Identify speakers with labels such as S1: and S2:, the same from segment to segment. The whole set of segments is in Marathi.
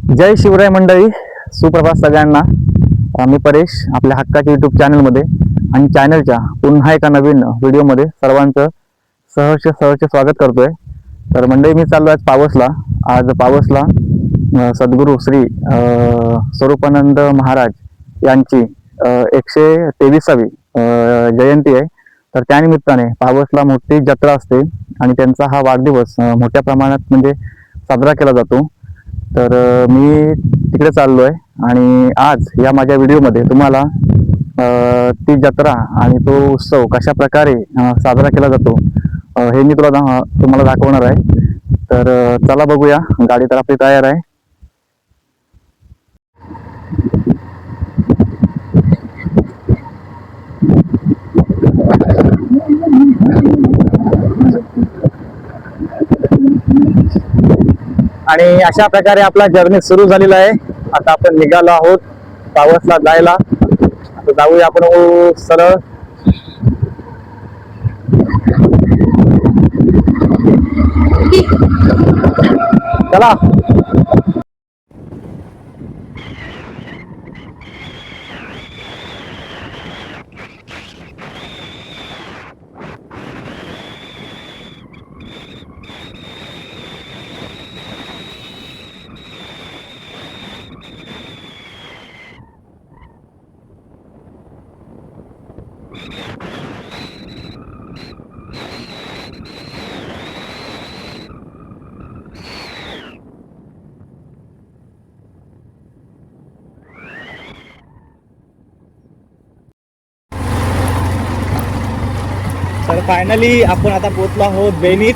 S1: जय शिवराय मंडळी, सुप्रभात सगळ्यांना. मी परेश आपल्या हक्काच्या यूट्यूब चॅनलमध्ये आणि चॅनलच्या पुन्हा एका नवीन व्हिडिओमध्ये सर्वांचं सहर्ष सहर्ष स्वागत करतोय. तर मंडळी, मी चाललो आज पावसला. आज पावसला सद्गुरू श्री स्वरूपानंद महाराज यांची 123वी जयंती आहे. तर त्यानिमित्ताने पावसला मोठी जत्रा असते आणि त्यांचा हा वाढदिवस मोठ्या प्रमाणात म्हणजे साजरा केला जातो. तर मी तिकडे चाललो आहे आणि आज या माझ्या व्हिडिओमध्ये तुम्हाला ती जत्रा आणि तो उत्सव कशा प्रकारे साजरा केला जातो हे मी तुम्हाला दाखवणार आहे. तर चला बघूया. गाडी तर आपली तयार आहे. आणि अशा प्रकारे आपला जर्नी सुरू झालेला आहे. आता आपण निघालो आहोत पावसला जायला. आता जाऊया आपण सरळ. चला. तर फायनली आपण आता पोहोचलो आहोत बेनीत.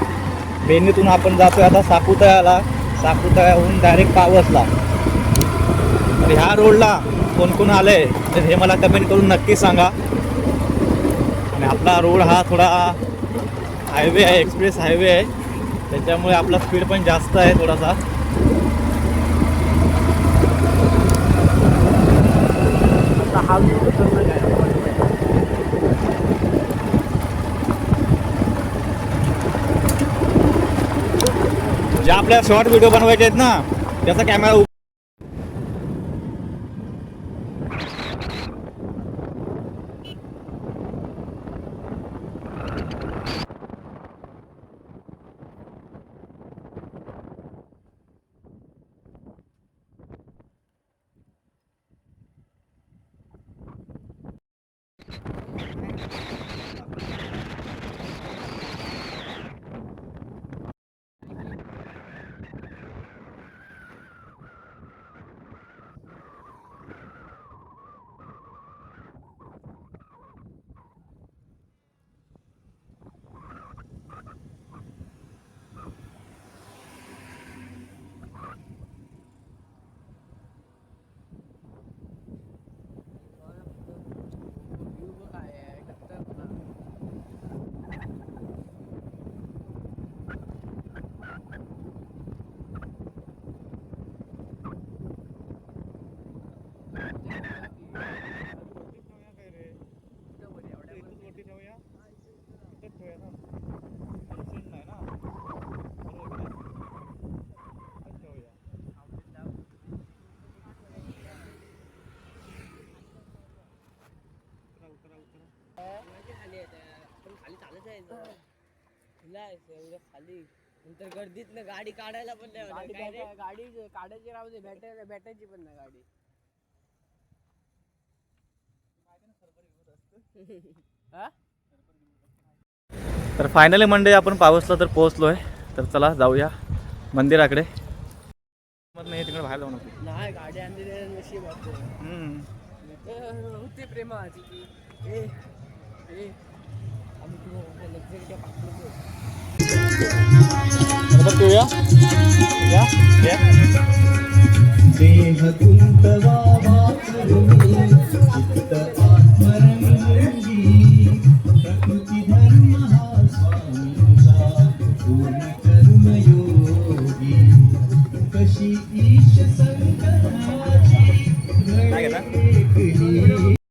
S1: बेनीतून आपण जातोय आता सापुताळ्याला. सापुताळ्याहून डायरेक्ट पावसला. तर ह्या रोडला कोण कोण आलंय तर हे मला कमेंट करून नक्की सांगा. आणि आपला रोड हा थोडा हायवे आहे, एक्सप्रेस हायवे आहे, त्याच्यामुळे आपला स्पीड पण जास्त आहे थोडासा. हा ज्या आपल्या शॉर्ट व्हिडिओ बनवायचे आहेत ना, त्याचा कॅमेरा
S2: खाली नंतर गर्दीत ना गाडी काढायला पण नाही. गाडी काढायची राहू दे, भेटायची पण नाही गाडी.
S1: तर फायनली मंडळी आपण पावसला तर पोहोचलोय. तर चला जाऊया मंदिराकडे. नाही तिकडे बाहेर जाऊ नको.
S2: नाही गाडी आणली नशीब होती प्रेमाची.
S1: पिऊया या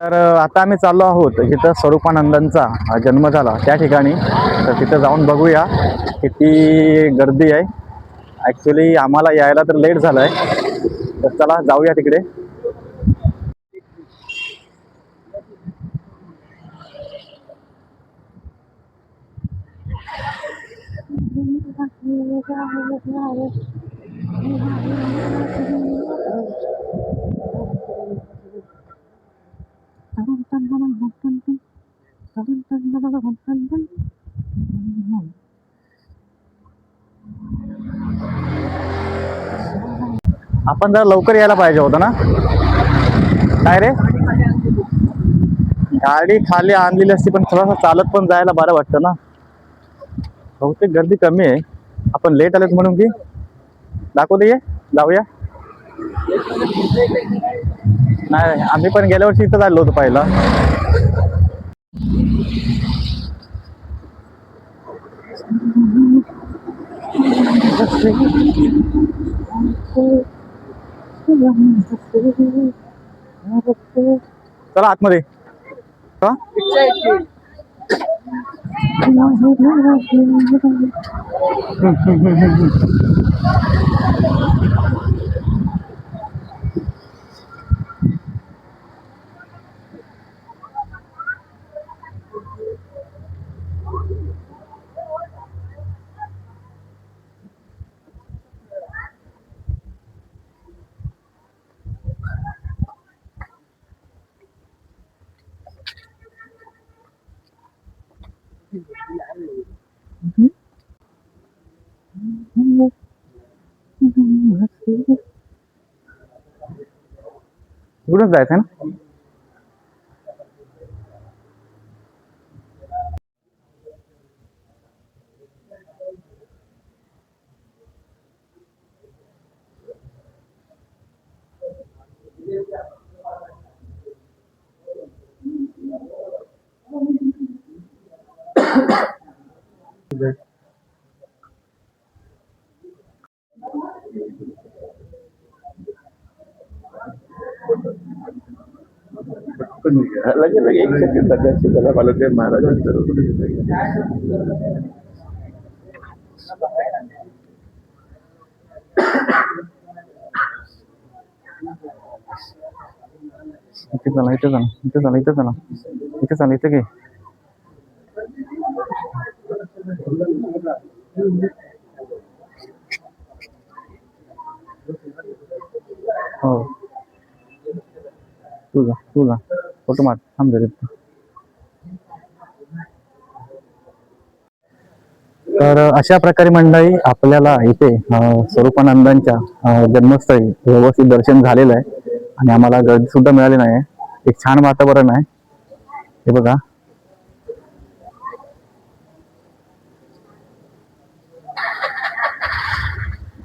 S1: तर आता आम्ही चाललो आहोत जिथं स्वरूपानंदांचा जन्म झाला त्या ठिकाणी. तर तिथं जाऊन बघूया किती गर्दी आहे. ॲक्च्युली आम्हाला यायला तर लेट झालं आहे, तर चला जाऊया तिकडे. आपण जरा लवकर यायला पाहिजे होतं ना. काय रे, गाडी खाली आणलेली असती पण थोडासा चालत पण जायला बरं वाटतं ना. बहुतेक गर्दी कमी आहे. आपण लेट आलेत म्हणून की दाखवते ये. जाऊया. नाही, आम्ही पण गेल्या वर्षी इथं आलो होतो पहिला. चला आतमध्ये. का? इकडूनच जायचं ना.
S3: लगे लगे 1 सेकंद दर्शन झाला मला ते महाराजांचं
S1: इथे चला, इथे चला, इथे चला, इथे चला, इथे चला, इथे घे. हो, तुझा फोटो मार. थांब जरा. तर अशा प्रकारे मंडळी आपल्याला इथे स्वरूपानंदांच्या जन्मस्थळी व्यवस्थित दर्शन झालेलं आहे आणि आम्हाला गर्दी सुद्धा मिळाली नाही. एक छान वातावरण आहे हे बघा.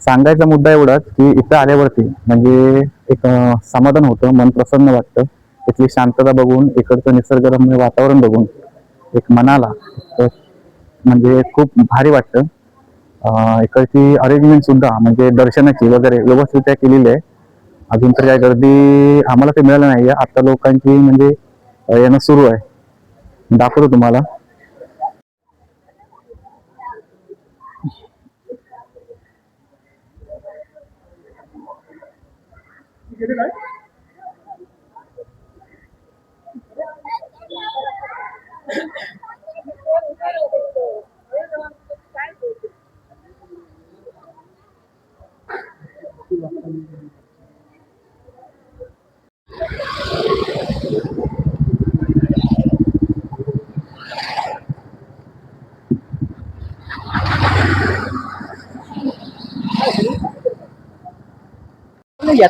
S1: सांगायचा मुद्दा एवढाच की इथं आल्यावरती म्हणजे एक समाधान होतं, मन प्रसन्न वाटतं. इथली शांतता बघून, इकडचं निसर्गरम्य वातावरण बघून एक मनाला म्हणजे खूप भारी वाटतं. इकडची अरेंजमेंट सुद्धा म्हणजे दर्शनाची वगैरे व्यवस्थित केलेली आहे. अजून तर काय गर्दी आम्हाला काही मिळालं नाहीये. आता लोकांची म्हणजे येणं सुरू आहे. दाखवतो तुम्हाला.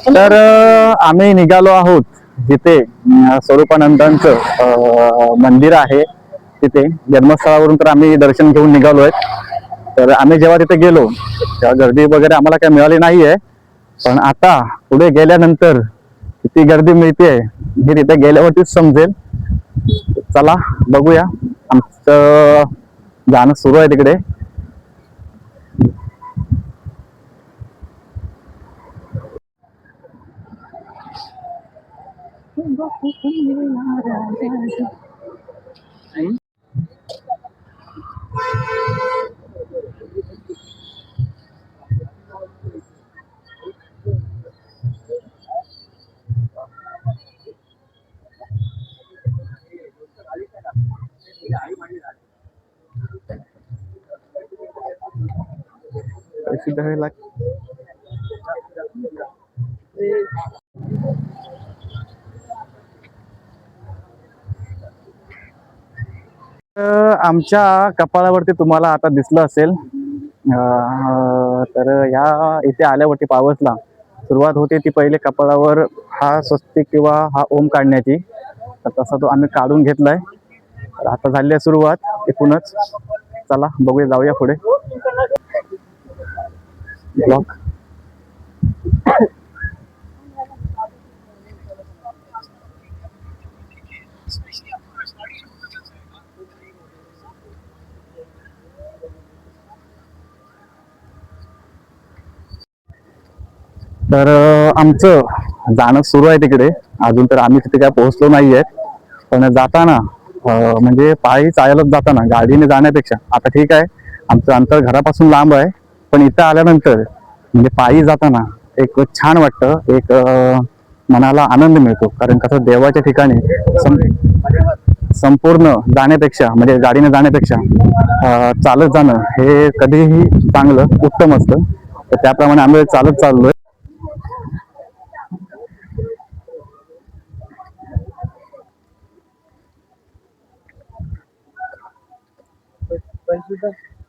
S1: तर आम्ही निघालो आहोत जिथे स्वरूपानंदांचं मंदिर आहे तिथे जन्मस्थळावरून. तर आम्ही दर्शन घेऊन निघालोय. तर आम्ही जेव्हा तिथे गेलो तेव्हा गर्दी वगैरे आम्हाला काही मिळाली नाहीये. पण आता पुढे गेल्यानंतर किती गर्दी मिळते हे तिथे गेल्यावरतीच समजेल. चला बघूया. आमचं जाणं सुरू आहे तिकडे. सुधारायला आमच्या कपाळावरती तुम्हाला आता दिसलं असेल तर ह्या इथे आल्यावरती पावसला सुरुवात होते ती पहिले कपाळावर हा स्वस्तिक किंवा हा ओम काढण्याची. तर तसा तो आम्ही काढून घेतलाय. तर आता झाली आहे सुरुवात एकूणच. चला बघूया, जाऊया पुढे. ब्लॉक तर आमचं जाणं सुरू आहे तिकडे. अजून तर आम्ही तिथे काय पोहोचलो नाहीये. पण जाताना म्हणजे पायी चालत जाताना गाडीने जाण्यापेक्षा, आता ठीक आहे आमचं अंतर घरापासून लांब आहे, पण इथं आल्यानंतर म्हणजे पायी जाताना एक छान वाटतं. एक मनाला आनंद मिळतो. कारण कसं देवाच्या ठिकाणी संपूर्ण जाण्यापेक्षा म्हणजे गाडीने जाण्यापेक्षा चालत जाणं हे कधीही चांगलं उत्तम असतं. तर त्याप्रमाणे आम्ही चालत चाललोय.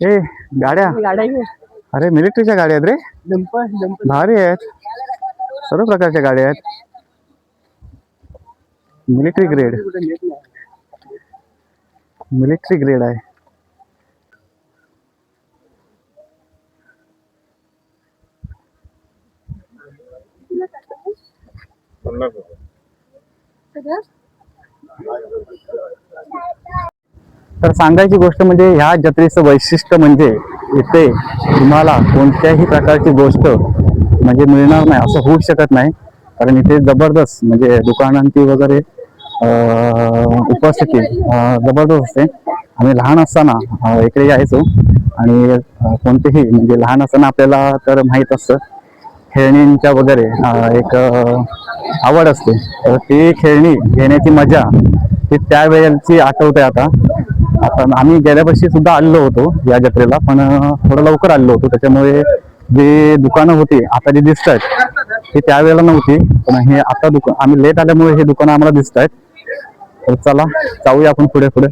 S1: ए गाड्या, अरे मिलिटरीच्या गाड्या आहेत रे, भारी आहेत. सर्व प्रकारच्या गाड्या आहेत. मिलिटरी ग्रेड आहे. तर सांगायची गोष्ट म्हणजे ह्या जत्रेचं वैशिष्ट्य म्हणजे इथे तुम्हाला कोणत्याही प्रकारची गोष्ट म्हणजे मिळणार नाही असं होऊ शकत नाही. कारण इथे जबरदस्त म्हणजे दुकानांची वगैरे उपस्थिती जबरदस्त असते. आम्ही लहान असताना इकडे यायचो आणि कोणतेही म्हणजे लहान असताना आपल्याला तर माहीत असतं खेळणींच्या वगैरे एक आवड असते. तर ती खेळणी घेण्याची मजा ही त्यावेळेची आठवते. आता आम्ही गेल्या वर्षी सुद्धा आलेलो होतो या जत्रेला, पण थोडं लवकर आलेलो होतो. त्याच्यामुळे जी दुकानं होती आता जी दिसत आहेत ही त्यावेळेला नव्हती, पण हे आता आम्ही लेट आल्यामुळे हे दुकानं आम्हाला दिसत आहेत. तर चला जाऊया आपण पुढे पुढे.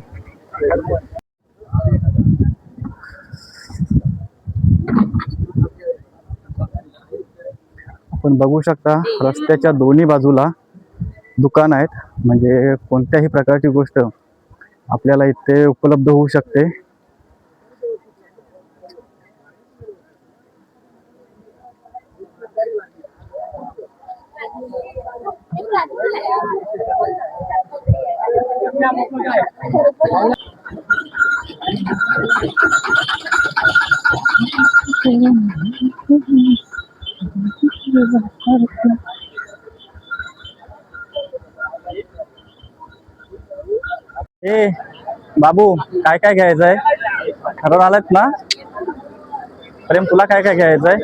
S1: आपण बघू शकता रस्त्याच्या दोन्ही बाजूला दुकान आहेत. म्हणजे कोणत्याही प्रकारची गोष्ट आपल्याला इथे उपलब्ध होऊ शकते. ए बाबू, काय काय घ्यायचंय? ठरवून आलात ना? प्रेम, तुला काय काय घ्यायचंय?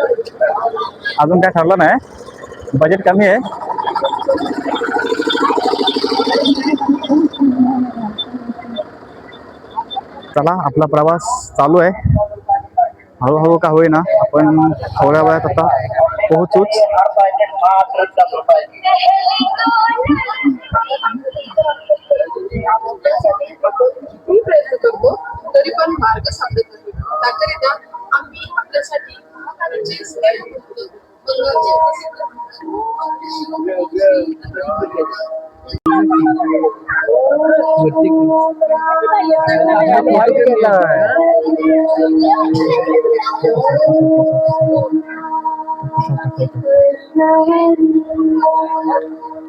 S1: अजून काय ठरलं नाही, बजेट कमी आहे. चला आपला प्रवास चालू आहे. हळूहळू का होईना आपण थोड्या वेळात आता पोहोचूच.
S4: प्रयत्न करतो तरी पण मार्ग सापडत नाही. त्याकरिता आम्ही आपल्यासाठी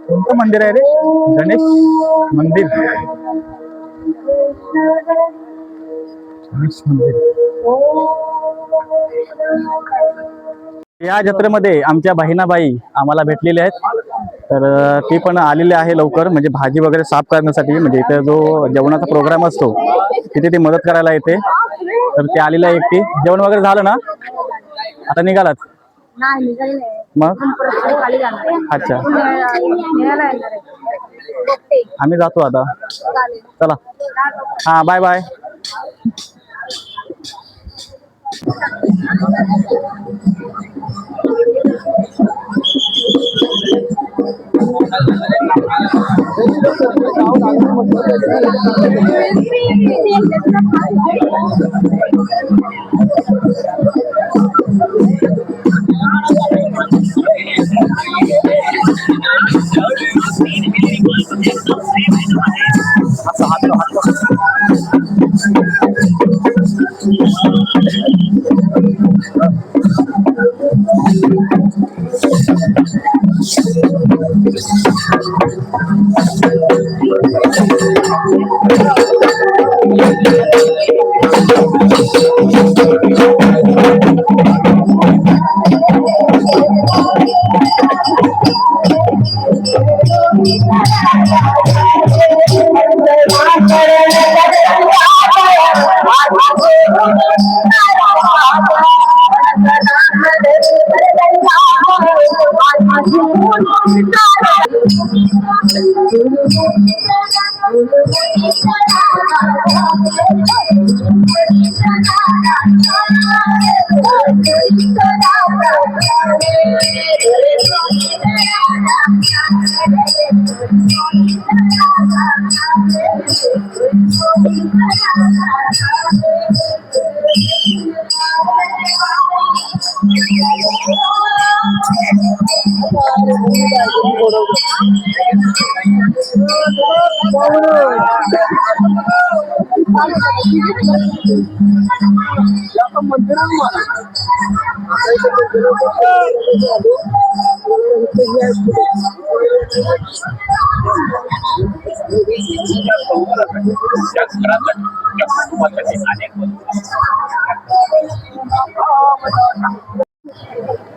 S1: कोणतं मंदिर आहे रे? गणेश मंदिर. गणेश मंदिर. या जत्रेमध्ये आमच्या बहिणाबाई आम्हाला भेटलेल्या आहेत. तर ती पण आलेली आहे लवकर, म्हणजे भाजी वगैरे साफ करण्यासाठी. म्हणजे इथे जो जेवणाचा प्रोग्राम असतो तिथे ती मदत करायला येते. तर ती आलेली आहे एकटी. जेवण वगैरे झालं ना? आता निघालात? मग अच्छा, आम्ही जातो आता. चला, हा बाय बाय.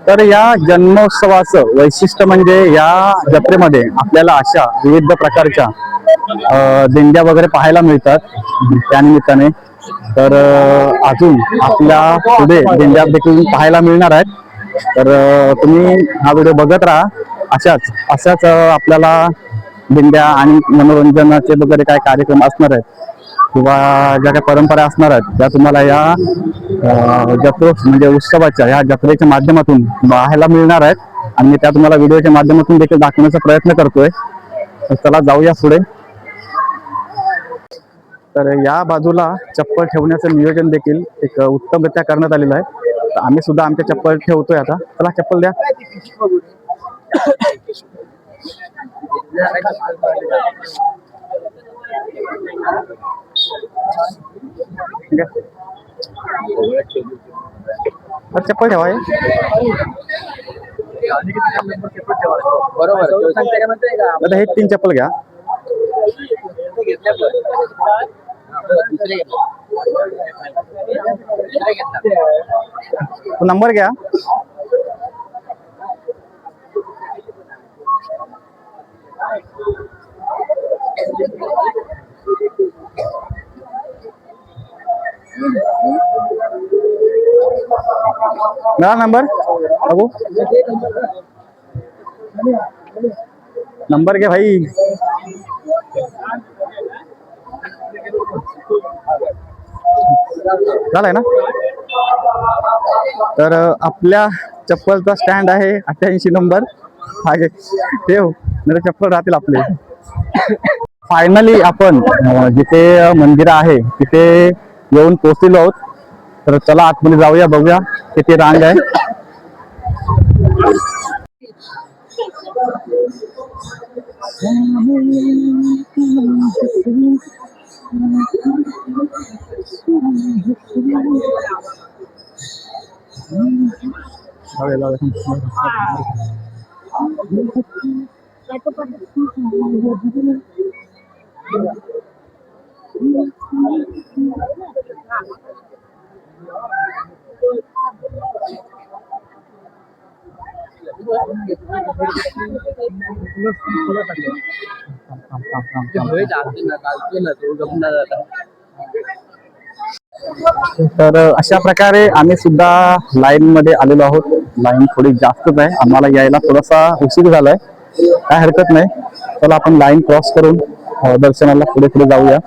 S1: तर या जन्मोत्सवाचं वैशिष्ट्य म्हणजे या जत्रेमध्ये आपल्याला अशा विविध प्रकारच्या दिंड्या वगैरे पाहायला मिळतात त्यानिमित्ताने. तर अजून आपल्या पुढे दिंड्या देखील पाहायला मिळणार आहेत. तर तुम्ही हा व्हिडिओ बघत राहा. अशाच आपल्याला दिंड्या आणि मनोरंजनाचे वगैरे काय कार्यक्रम असणार आहेत किंवा ज्या काही परंपरा असणार आहेत त्या तुम्हाला या म्हणजे उत्सवाच्या या जत्रेच्या माध्यमातून पाहायला मिळणार आहेत आणि मी त्या तुम्हाला व्हिडिओच्या माध्यमातून देखील दाखवण्याचा प्रयत्न करतोय. तर चला जाऊया पुढे. तर या बाजूला चप्पल ठेवण्याचं नियोजन देखील एक उत्तमरित्या करण्यात आलेलं आहे. तर आम्ही सुद्धा आमच्या चप्पल ठेवतोय आता. चला चप्पल द्या. चप्पल ठेवा. बरोबर हे 3 चप्पल घ्या. नंबर घ्या. ना नंबर बाबू नंबर घ्या भाई. झालाय ना. तर आपल्या चप्पलचा स्टँड आहे 88 नंबर. मागे ठेव नाही चप्पल राहतील आपले. फायनली आपण जिथे मंदिर आहे तिथे येऊन पोहोचलेलो आहोत. तर चला आतमध्ये जाऊया, बघूया किती रांग आहे. तर अशा प्रकारे आम्ही सुद्धा लाईन मध्ये आलेलो आहोत. लाईन थोडी जास्तच आहे, आम्हाला यायला थोडासा उशीर झालाय. काय हरकत नाही, चला आपण लाईन क्रॉस करून दर्शनाला पुढे पुढे जाऊया.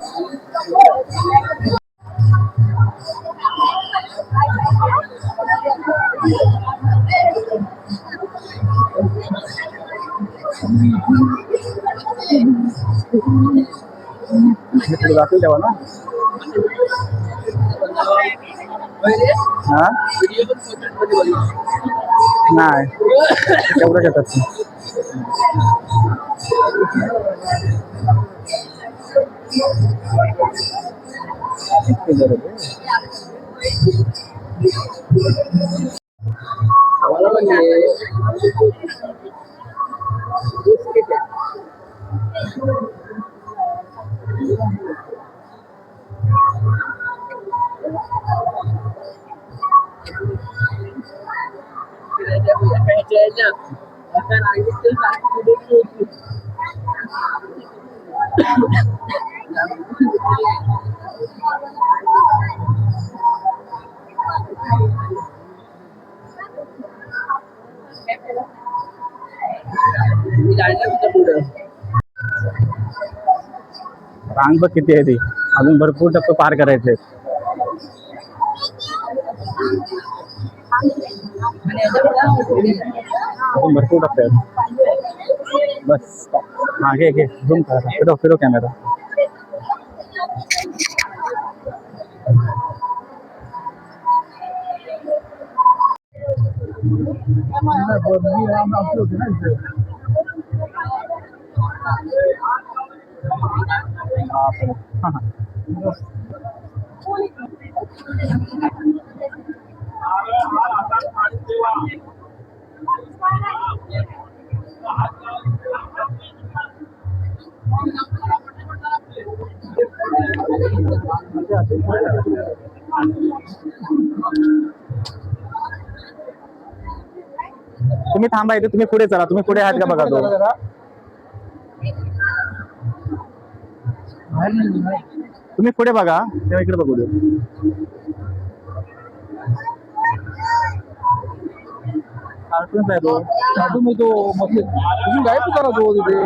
S1: दाखवून द्यावा ना. हा नाही तेवढं येतात. रांग बघ किती आहे ती, अजून भरपूर टप्पे पार करायचे. अजून भरपूर टप्पे आहेत. बस हा घे घे झूम करा, फिरो फिरो कॅमेरा. तुम्ही थांबा इथे, तुम्ही पुढे चला, तुम्ही पुढे आहात का बघा तो. तुम्ही पुढे बघा तेव्हा इकडे बघू दे. कार्टून आहे तो, कार्टून आहे तो. मस्त तुम्ही काय करा तो तिथे.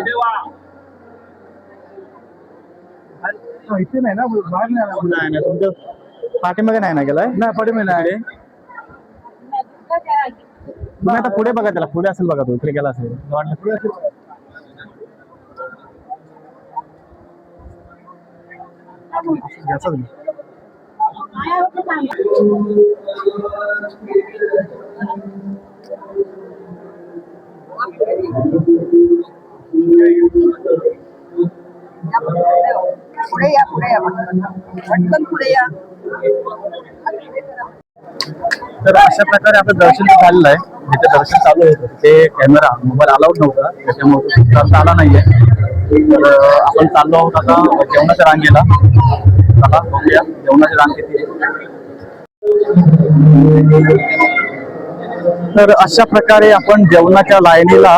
S1: इथे नाही ना, बाहेर नाही ना तुमच्या पाठीमागे नाही ना गेलाय. नाही पाठीमागे नाही. तुम्ही आता पुढे बघा, त्याला पुढे असेल बघा, तो इकडे गेला असेल वाटलं पुढे असेल.
S2: पुढे या पटकन पुढे या.
S1: तर अशा प्रकारे आपलं दर्शन झालेलं आहे. जिथे दर्शन चालू होतं ते कॅमेरा मोबाईल अलाउड नव्हता, त्याच्यामुळे करता आला नाहीये. तर आपण चाललो आहोत आता जेवणाच्या रांगेला. चला बघूया जेवणाची रांग किती आहे. तर अशा प्रकारे आपण जेवणाच्या लाईनीला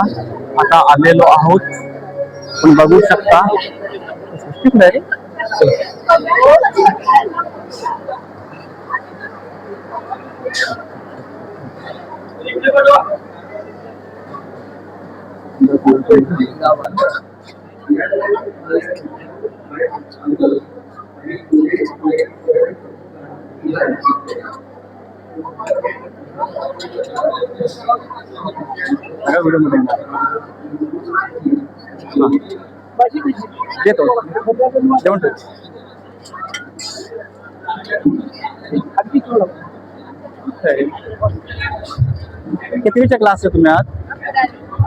S1: आता आलेलो आहोत. आपण बघू शकता. देतो जेवण कितवीच्या क्लास आहे तुम्ही आज?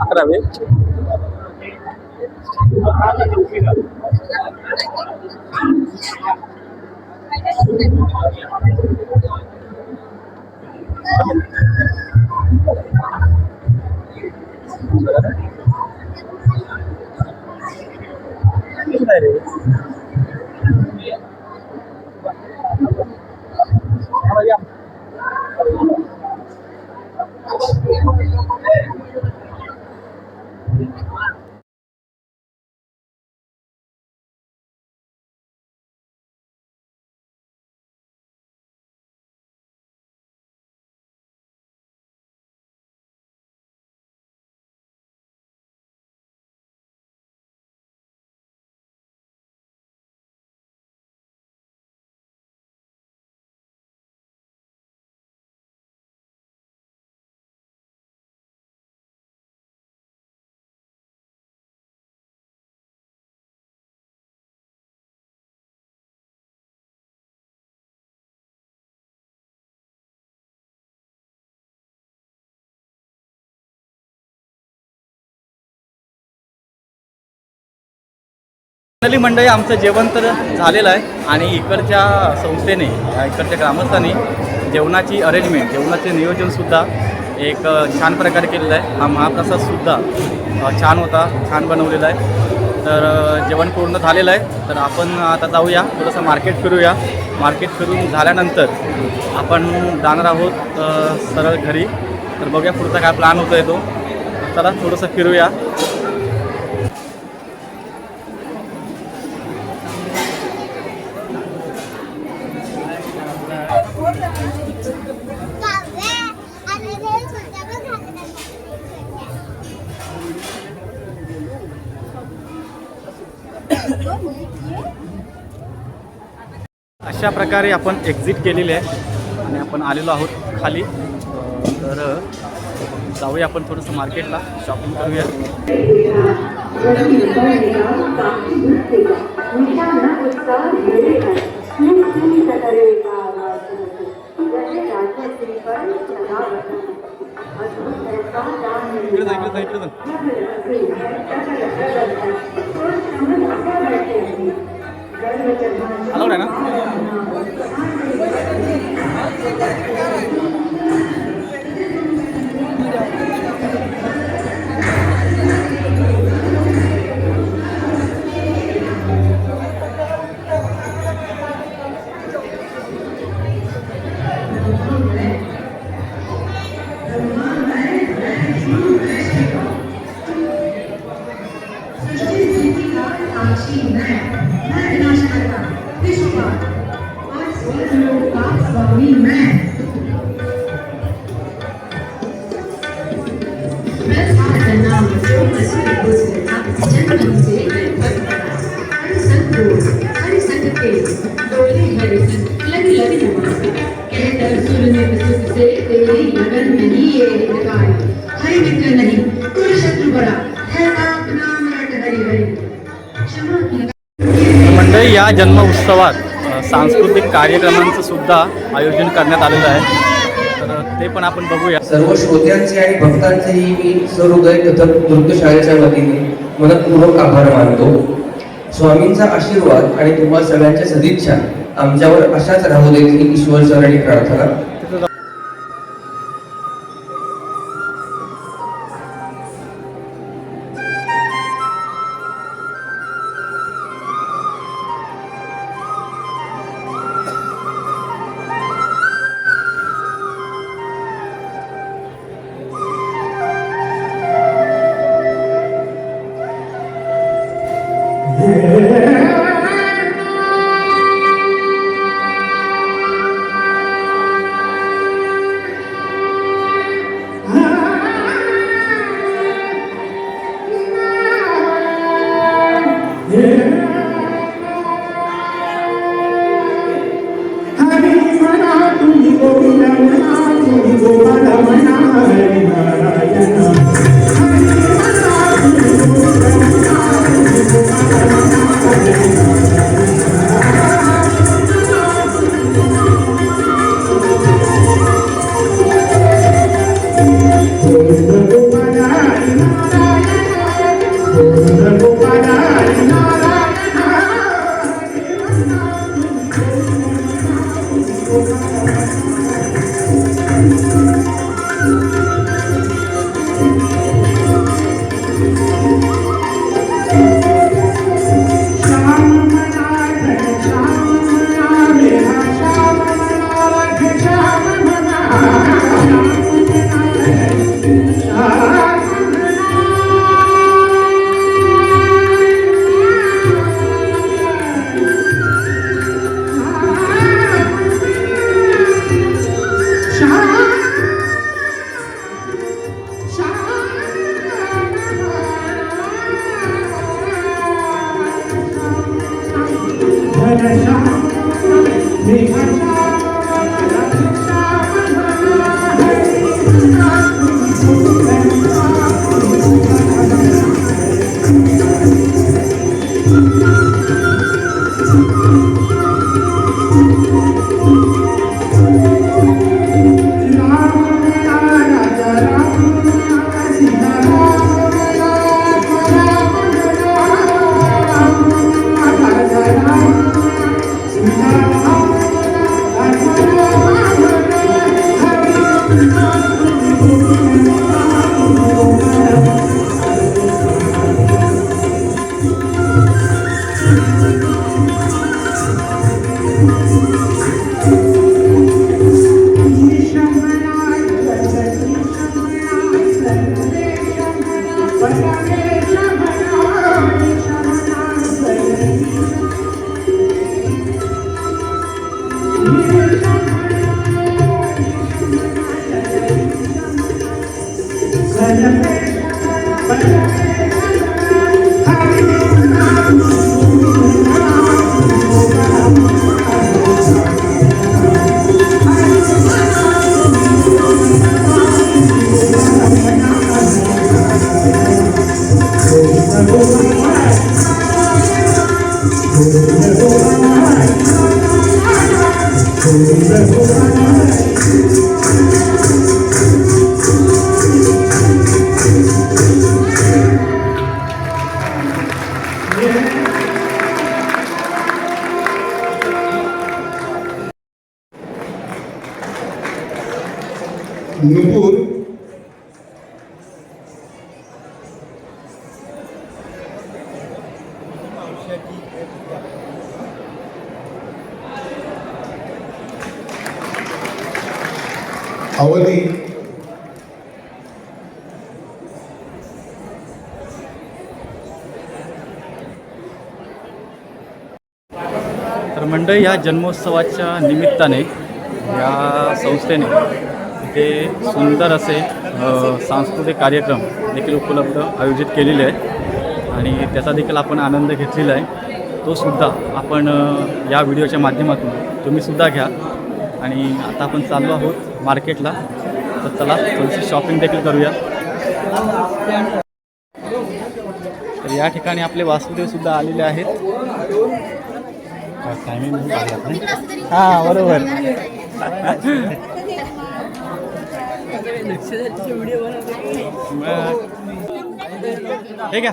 S1: 11वी. फायनली मंडळी आमचं जेवण तर झालेलं आहे आणि इकडच्या संस्थेने इकडच्या ग्रामस्थांनी जेवणाची अरेंजमेंट जेवणाचे नियोजनसुद्धा एक छान प्रकारे केलेलं आहे. हा महाप्रसादसुद्धा छान होता, छान बनवलेला आहे. तर जेवण पूर्ण झालेलं आहे. तर आपण आता जाऊया, थोडंसं मार्केट फिरूया. मार्केट फिरून झाल्यानंतर आपण जाणार आहोत सरळ घरी. तर बघूया पुढचा काय प्लॅन होतो आहे तो. चला थोडंसं फिरूया. अशा प्रकारे आपण एक्झिट केलेली आहे आणि आपण आलेलो आहोत खाली. तर जाऊया आपण थोडंसं मार्केटला शॉपिंग करूया. अलाउड आहे ना? मंडळी, या जन्म उत्सवात सांस्कृतिक कार्यक्रमांचं सुद्धा आयोजन करण्यात आलेलं आहे. तर ते पण आपण बघूया.
S5: सर्व श्रोत्यांचे आणि भक्तांचेही मी सहृदय कथक नृत्यशाळेच्या वतीने मनपूर्वक आभार मानतो. स्वामींचा आशीर्वाद आणि तुम्हा सगळ्यांच्या सदिच्छा आमच्यावर अशाच राहू देत ही ईश्वर चरणी प्रार्थना.
S6: नुपूर अवधी
S1: तर मंडळी या जन्मोत्सवाच्या निमित्ताने या संस्थेने इथे सुंदर असे सांस्कृतिक कार्यक्रम देखील उपलब्ध आयोजित केलेले आहे आणि त्याचा देखील आपण आनंद घेतलेला आहे तो सुद्धा आपण या व्हिडिओच्या माध्यमातून तुम्हीसुद्धा घ्या. आणि आता आपण चाललो आहोत मार्केटला, तर चला थोडीशी शॉपिंग देखील करूया. तर या ठिकाणी आपले वासुदेवसुद्धा आलेले आहेत. टायमिंग हां बरोबर. हे घ्या.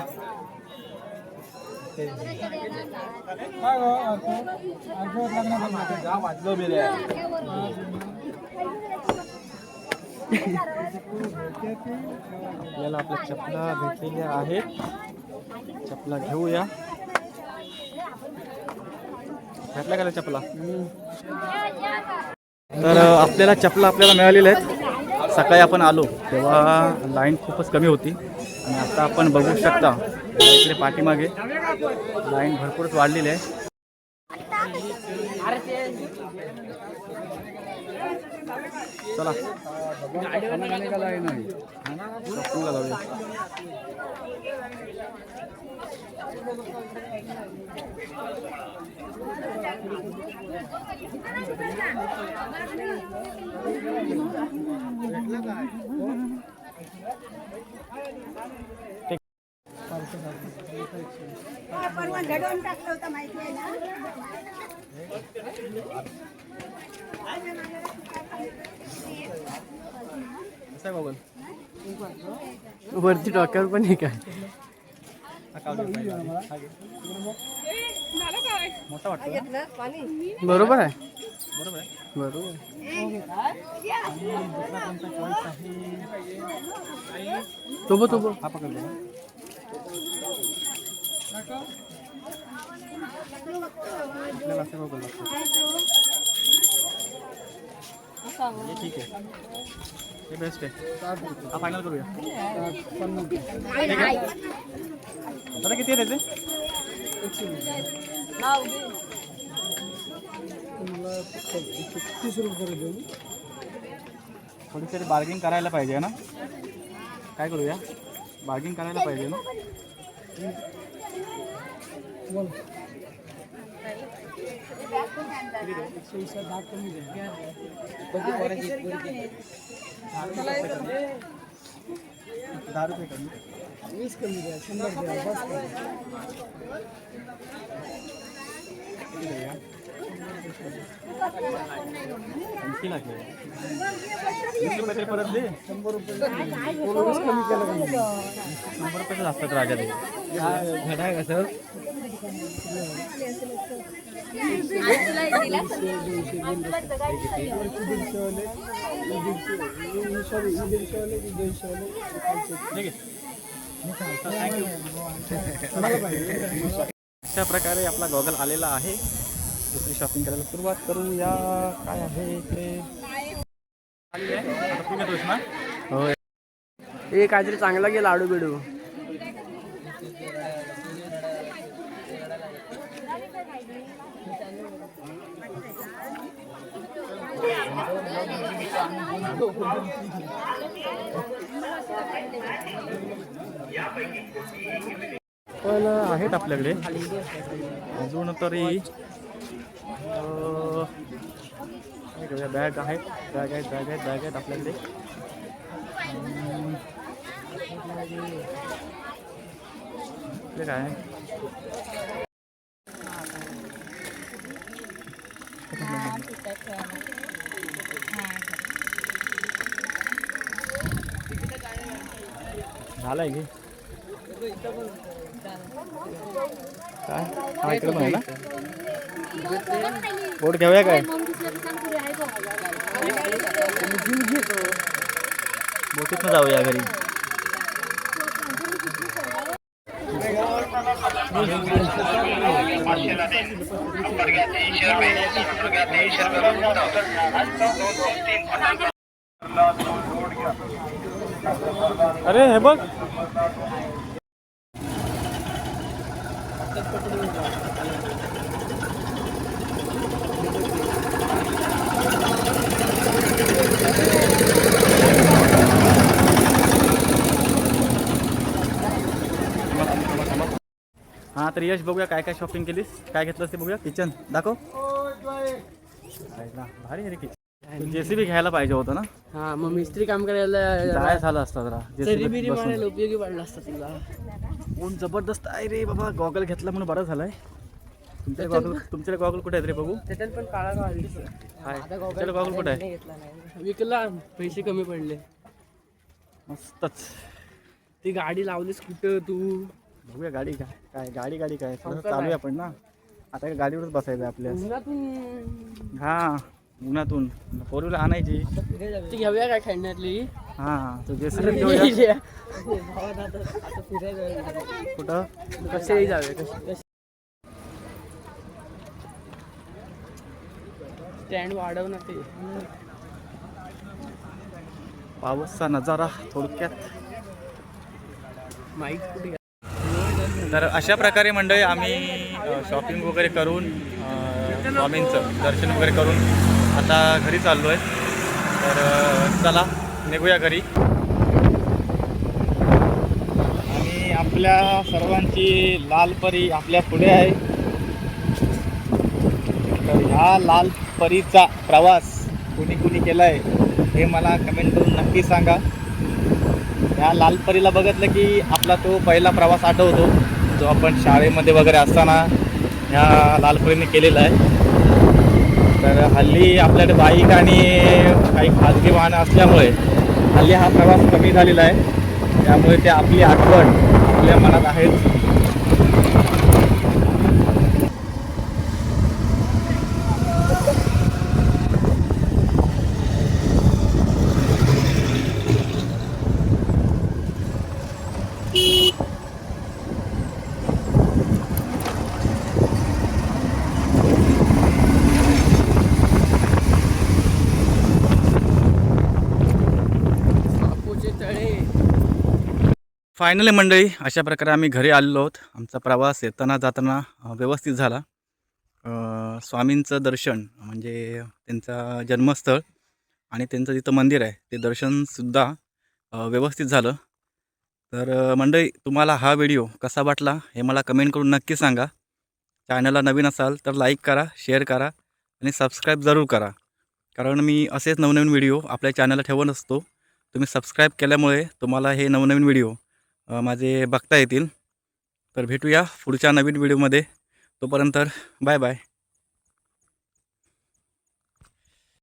S1: आपल्याला आपल्या चपला भेटलेल्या आहेत. चपला घेऊया. भेटल्या का चपला? तर आपल्याला चपला मिळालेल्या आहेत. सकाळी आपण आलो तेव्हा लाईन खूपच कमी होती आणि आता आपण बघू शकता इकडे पाठीमागे लाईन भरपूरच वाढलेली आहे. चला जाऊया.
S7: परवा घडवून टाकलं होतं माहिती आहे ना.
S2: वरती डॉक्टर पण आहे काय?
S1: मोठा वाटतो.
S2: बरोबर आहे.
S1: बरोबर आहे.
S2: बरोबर. तो
S1: हा पकडतो. आपल्याला असं बघू लागतं. हे ठीक आहे. हे बेस्ट आहे. हा फायनल करूया. ठीक आहे. आता किती आहे त्याचे? थोडीशी बार्गिंग करायला पाहिजे ना. काय करूया? बार्गिंग करायला पाहिजे ना. ₹10 कमी.
S2: 20 कमी द्या. 100 द्या. बस करा.
S1: किती द्या? 80 लाख आहे. 20 रुपये तरी परत दे.
S2: 100 रुपये कमी केलं.
S1: 100 रुपये जास्त राजा दे.
S2: घडा कसं
S1: अशा प्रकारे आपला गॉगल आलेला आहे. दुसरी शॉपिंग करायला सुरुवात करूया. काय आहे इकडे? आता तू घेतोस ना?
S2: होय. हे काहीतरी चांगला घे लाडू बिडू.
S1: चप्पल आहेत आपल्याकडे अजून तरी बॅग आहेत आपल्याकडे. ते काय झालंय की काय हा इकडे पण आहे ना. बोट घेऊया काय बोटीतनं जाऊया घरी. अरे हे बघ हां. तर यश बघूया काय काय शॉपिंग केलीस, काय घेतलंस ते बघूया. किचन दाखव. भारी आहे रे किचन. जेसीबी घ्यायला पाहिजे होतं ना.
S2: हा मग मिस्त्री काम करायला
S1: जाय झालं असतं जरा
S2: तरी बिरी मारायला उपयोगी पडला असता तुला.
S1: ऊन जबरदस्त आहे रे बाबा. गॉगल घेतला म्हणून बरं झालंय. तुमच्याकडे गॉगल कुठे आहेत रे बघू.
S2: त्याच्यात पण काळा काढली
S1: तुमच्याकडे गॉगल कुठे आहे.
S2: घेतला नाही विकला, पैसे कमी पडले.
S1: मस्तच.
S2: ती गाडी लावलीस कुठं तू.
S1: बघूया गाडी काय गाडी काय थोडं चालूया आपण ना. आता गाडीवरच बसायचं आपल्या.
S2: उन्हातून
S1: हा उन्हातून फोर व्हीलर आणायची.
S2: ती घेऊया काय खेळण्यातली.
S1: हा तो जेसीबी घेऊया.
S2: आता फिरायला
S1: कुठं
S2: कसेही जाऊया. स्टँड वाढव ना ते.
S1: पावसाचा नजारा थोडक्यात.
S2: माईक कुठे.
S1: तर अशा प्रकारे मंडळी आम्ही शॉपिंग वगैरे करून स्वामींचं दर्शन वगैरे करून आता घरी चाललो आहे. तर चला निघूया घरी. आणि आपल्या सर्वांची लाल परी आपल्या पुढे आहे. तर ह्या लाल परीचा प्रवास कुणी केला आहे हे मला कमेंट करून नक्की सांगा. ह्या लाल परीला बघितलं की आपला तो पहिला प्रवास आठवतो जो आपण शाळेमध्ये वगैरे असताना ह्या लाल परीने केलेला आहे. तर हल्ली आपल्याकडे बाईक आणि काही खाजगी वाहनं असल्यामुळे हल्ली हा प्रवास कमी झालेला आहे. त्यामुळे ते आपली आठवण आपल्या मनात आहेच. फायनली मंडळी अशा प्रकारे आम्ही घरी आलेलो आहोत. आमचा प्रवास येताना जाताना व्यवस्थित झाला. स्वामींचं दर्शन म्हणजे त्यांचा जन्मस्थळ आणि त्यांचं जिथं मंदिर आहे ते दर्शनसुद्धा व्यवस्थित झालं. तर मंडळी तुम्हाला हा व्हिडिओ कसा वाटला हे मला कमेंट करून नक्की सांगा. चॅनलला नवीन असाल तर लाईक करा, शेअर करा आणि सबस्क्राईब जरूर करा. कारण मी असेच नवनवीन व्हिडिओ आपल्या चॅनलला ठेवत असतो. तुम्ही सबस्क्राईब केल्यामुळे तुम्हाला हे नवनवीन व्हिडिओ माझे बघता येतील. तर भेटूया पुढच्या नवीन व्हिडिओमध्ये. तोपर्यंत बाय बाय.